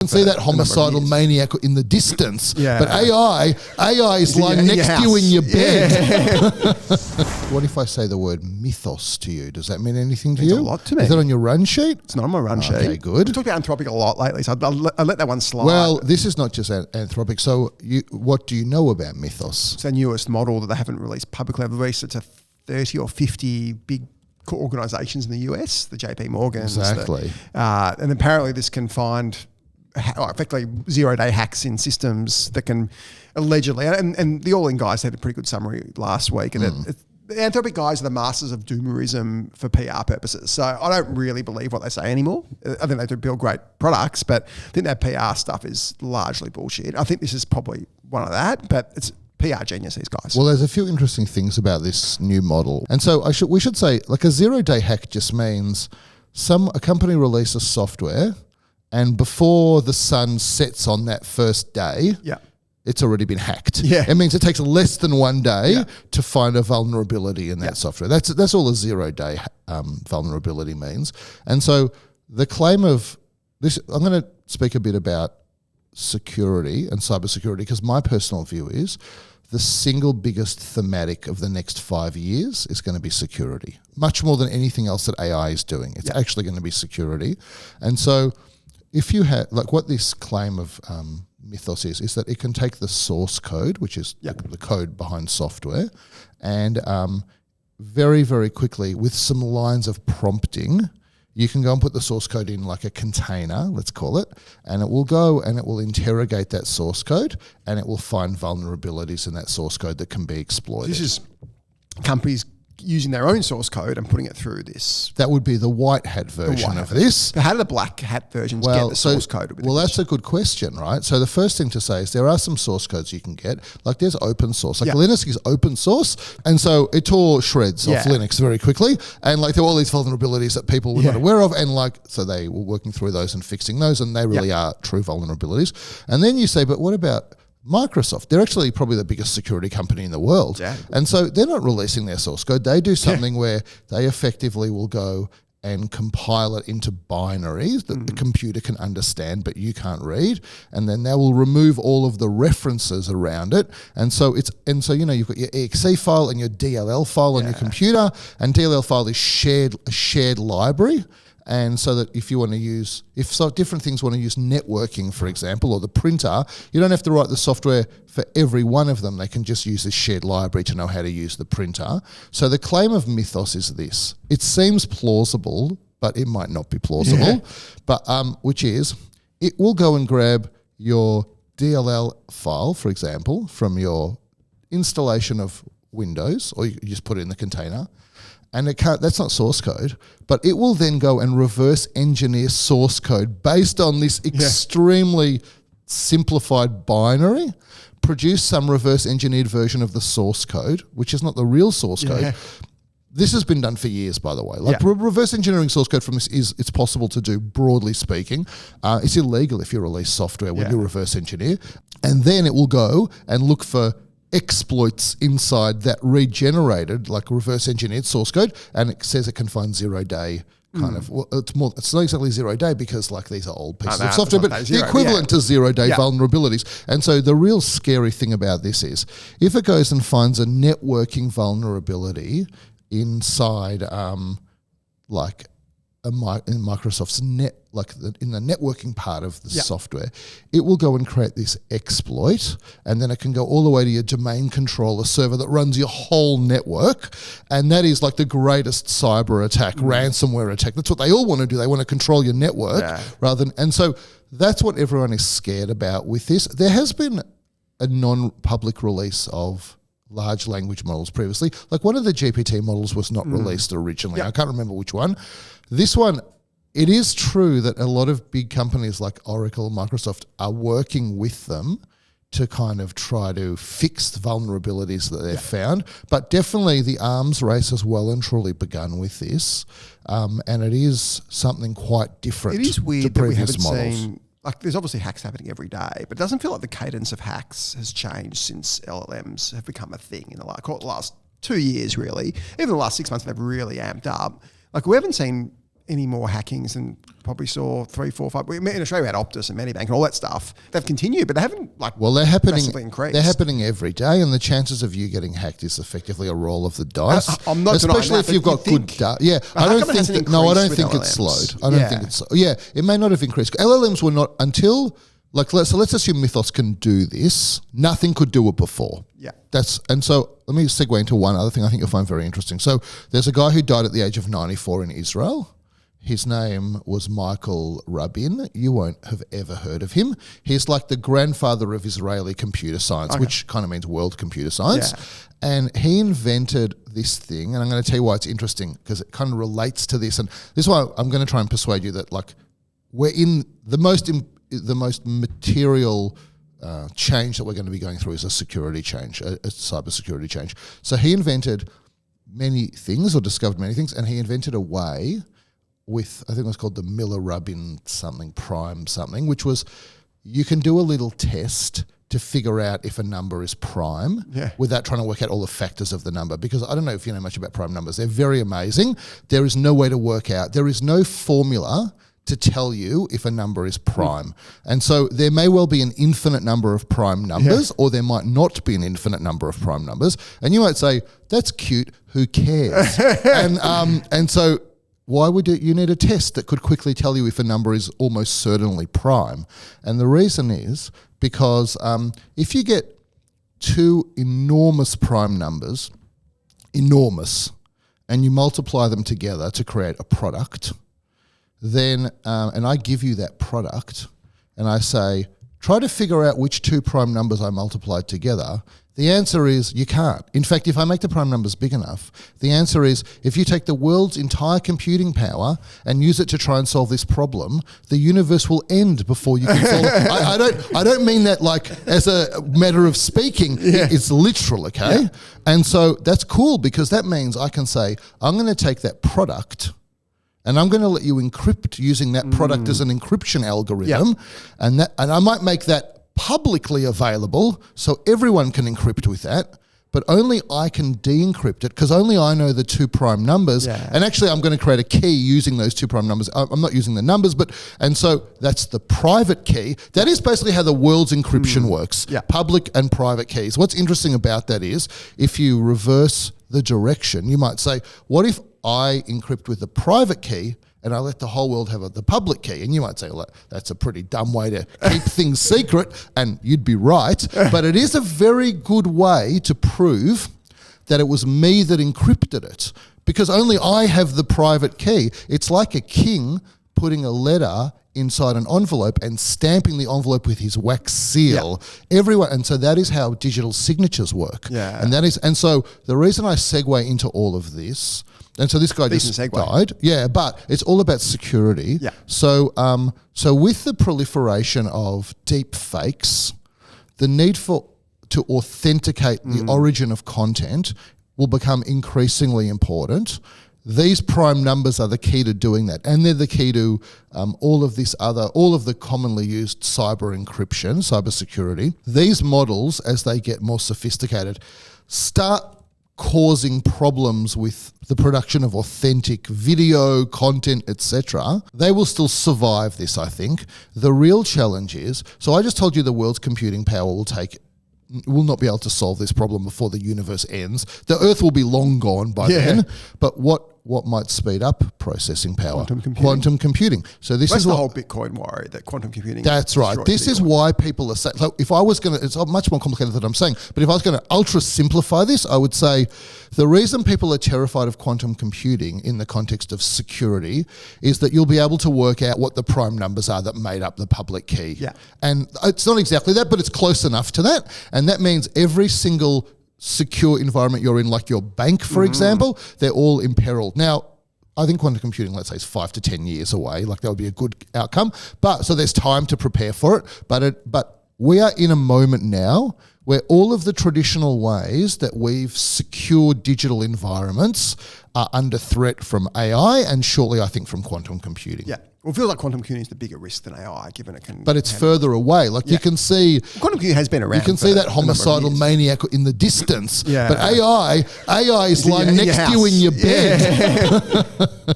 can see that homicidal maniac in the distance. But AI is lying next to you in your bed. What if I say the word mythos to you? Does that mean anything to you? A lot to me. Is that on your run sheet? It's not on my run sheet. Okay, good. We talked about Anthropic a lot lately, so I'll let that one slide. Well, this is not just Anthropic. So what do you know about mythos? It's their newest model that they haven't released publicly. They've released it to 30 or 50 big organizations in the US, the JP Morgans. Exactly. And apparently this can find effectively zero-day hacks in systems that can allegedly, and the All-In guys had a pretty good summary last week, and the Anthropic guys are the masters of doomerism for PR purposes. So I don't really believe what they say anymore. I think they do build great products, but I think their PR stuff is largely bullshit. I think this is probably one of that, but it's PR genius, these guys. Well, there's a few interesting things about this new model. And so we should say, like, a zero-day hack just means a company releases software, and before the sun sets on that first day, it's already been hacked. It means it takes less than 1 day to find a vulnerability in that software. That's all a zero-day vulnerability means. And so the claim of this, I'm going to speak a bit about security and cybersecurity, because my personal view is the single biggest thematic of the next 5 years is going to be security, much more than anything else that AI is doing. It's actually going to be security. And so if you have, like, what this claim of Mythos is that it can take the source code, which is the code behind software, and very, very quickly, with some lines of prompting, you can go and put the source code in like a container, let's call it, and it will go and it will interrogate that source code, and it will find vulnerabilities in that source code that can be exploited. This is companies using their own source code and putting it through this. That would be the white hat version of this. But how do the black hat versions get the source code? Well, that's a good question, right? So the first thing to say is there are some source codes you can get. Like there's open source. Like Linux is open source. And so it tore shreds off Linux very quickly. And like there were all these vulnerabilities that people were not aware of. And like, so they were working through those and fixing those. And they really are true vulnerabilities. And then you say, but what about Microsoft? They're actually probably the biggest security company in the world. And so they're not releasing their source code. They do something where they effectively will go and compile it into binaries that the computer can understand but you can't read, and then they will remove all of the references around it. And so you know, you've got your exe file and your DLL file on your computer, and DLL file is a shared library. And so that if you want to use, different things want to use networking, for example, or the printer, you don't have to write the software for every one of them. They can just use this shared library to know how to use the printer. So the claim of Mythos is this. It seems plausible, but it might not be plausible. But which is, it will go and grab your DLL file, for example, from your installation of Windows, or you just put it in the container. And that's not source code, but it will then go and reverse engineer source code based on this extremely simplified binary, produce some reverse engineered version of the source code, which is not the real source code. This has been done for years, by the way. Like reverse engineering source code from this it's possible to do, broadly speaking. It's illegal if you release software when you reverse engineer. And then it will go and look for exploits inside that regenerated, like reverse engineered source code, and it says it can find 0 day kind of. Well, it's not exactly 0 day, because like these are old pieces of software, but the equivalent to 0 day vulnerabilities. And so the real scary thing about this is if it goes and finds a networking vulnerability inside, like in Microsoft's in the networking part of the software, it will go and create this exploit, and then it can go all the way to your domain controller server that runs your whole network, and that is like the greatest cyber attack, ransomware attack. That's what they all want to do. They want to control your network rather than, and so that's what everyone is scared about with this. There has been a non-public release of large language models previously. Like one of the GPT models was not released originally. I can't remember which one. This one, it is true that a lot of big companies like Oracle, Microsoft are working with them to kind of try to fix the vulnerabilities that they've found. But definitely the arms race has well and truly begun with this. And it is something quite different. It is weird to that we haven't models. seen, like there's obviously hacks happening every day, but it doesn't feel like the cadence of hacks has changed since LLMs have become a thing in the last 2 years, really. Even the last 6 months, they've really amped up. Like we haven't seen any more hackings and probably saw 3, 4, 5. In Australia, we had Optus and Medibank and all that stuff. They've continued, but they haven't they're happening. massively increased. They're happening every day, and the chances of you getting hacked is effectively a roll of the dice. I'm not denying especially that, if you've got good data. Yeah, I don't think that. No, I don't think it's slowed. I don't think it's. Yeah, it may not have increased. LLMs were not until. Let's assume Mythos can do this. Nothing could do it before. Yeah. So let me segue into one other thing I think you'll find very interesting. So there's a guy who died at the age of 94 in Israel. His name was Michael Rabin. You won't have ever heard of him. He's like the grandfather of Israeli computer science, which kind of means world computer science. Yeah. And he invented this thing, and I'm going to tell you why it's interesting, because it kind of relates to this. And this is why I'm going to try and persuade you that we're in the most material change that we're going to be going through is a security change, a cybersecurity change. So he invented many things, or discovered many things, and he invented a way with, I think it was called the Miller-Rubin something, prime something, which was you can do a little test to figure out if a number is prime without trying to work out all the factors of the number. Because I don't know if you know much about prime numbers. They're very amazing. There is no way to work out. There is no formula to tell you if a number is prime. And so there may well be an infinite number of prime numbers, or there might not be an infinite number of prime numbers. And you might say, that's cute, who cares? and so why would you need a test that could quickly tell you if a number is almost certainly prime? And the reason is because if you get two enormous prime numbers, and you multiply them together to create a product, then, and I give you that product, and I say, try to figure out which two prime numbers I multiplied together, the answer is you can't. In fact, if I make the prime numbers big enough, the answer is if you take the world's entire computing power and use it to try and solve this problem, the universe will end before you can solve it. I don't mean that like as a matter of speaking. It's literal, okay? And so that's cool, because that means I can say, I'm going to take that product and I'm going to let you encrypt using that product as an encryption algorithm, and I might make that publicly available so everyone can encrypt with that, but only I can de-encrypt it because only I know the two prime numbers. And actually I'm going to create a key using those two prime numbers. I'm not using the numbers, and so that's the private key. That is basically how the world's encryption works, public and private keys. What's interesting about that is if you reverse the direction, you might say, what if I encrypt with the private key and I let the whole world have the public key? And you might say, well, that's a pretty dumb way to keep things secret, and you'd be right. But it is a very good way to prove that it was me that encrypted it, because only I have the private key. It's like a king putting a letter inside an envelope and stamping the envelope with his wax seal. Everyone, and so that is how digital signatures work. And so the reason I segue into all of this, and so this guy just died. But it's all about security. So so with the proliferation of deep fakes, the need to authenticate the origin of content will become increasingly important. These prime numbers are the key to doing that, and they're the key to all of the commonly used cyber encryption, cybersecurity. These models, as they get more sophisticated, start causing problems with the production of authentic video, content, etc. They will still survive this, I think. The real challenge is, so I just told you the world's computing power will not be able to solve this problem before the universe ends. The Earth will be long gone by then. But what might speed up processing power? Quantum computing. So this is the whole Bitcoin worry, that quantum computing. That's right. This is why people are saying, so if I was going to, it's much more complicated than I'm saying, but if I was going to ultra simplify this, I would say the reason people are terrified of quantum computing in the context of security is that you'll be able to work out what the prime numbers are that made up the public key. And it's not exactly that, but it's close enough to that. And that means every single secure environment you're in, like your bank, for example, they're all imperiled. Now, I think quantum computing, let's say, is 5 to 10 years away. Like that would be a good outcome. But so there's time to prepare for it. But we are in a moment now where all of the traditional ways that we've secured digital environments are under threat from AI and shortly, I think, from quantum computing. Well, it feels like quantum computing is the bigger risk than AI, given it can. But it's further away. Like you can see, quantum computing has been around. You can see that homicidal maniac in the distance. But AI is lying next to you in your bed.